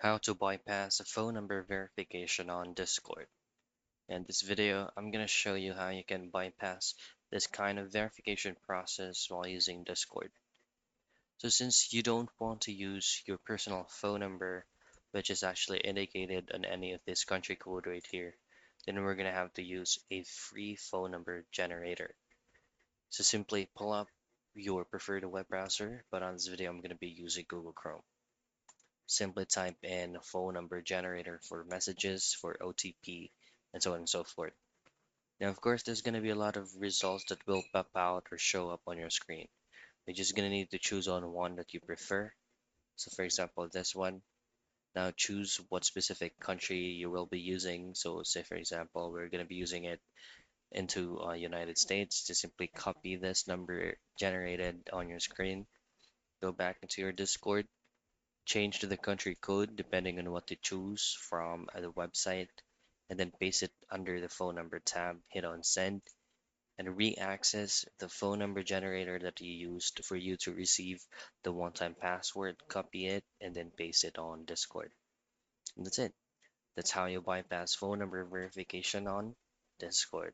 How to bypass a phone number verification on Discord. In this video, I'm going to show you how you can bypass this kind of verification process while using Discord. So since you don't want to use your personal phone number, which is actually indicated on any of this country code right here, then we're going to have to use a free phone number generator. So simply pull up your preferred web browser, but on this video, I'm going to be using Google Chrome. Simply type in phone number generator for messages, for OTP, and so on and so forth. Now, of course, there's going to be a lot of results that will pop out or show up on your screen. You're just going to need to choose on one that you prefer. So, for example, this one. Now, choose what specific country you will be using. So, say, for example, we're going to be using it into United States. Just simply copy this number generated on your screen. Go back into your Discord. Change to the country code depending on what you choose from the website, and then paste it under the phone number tab. Hit on send and re-access the phone number generator that you used for you to receive the one-time password. Copy it and then paste it on Discord. And that's it. That's how you bypass phone number verification on Discord.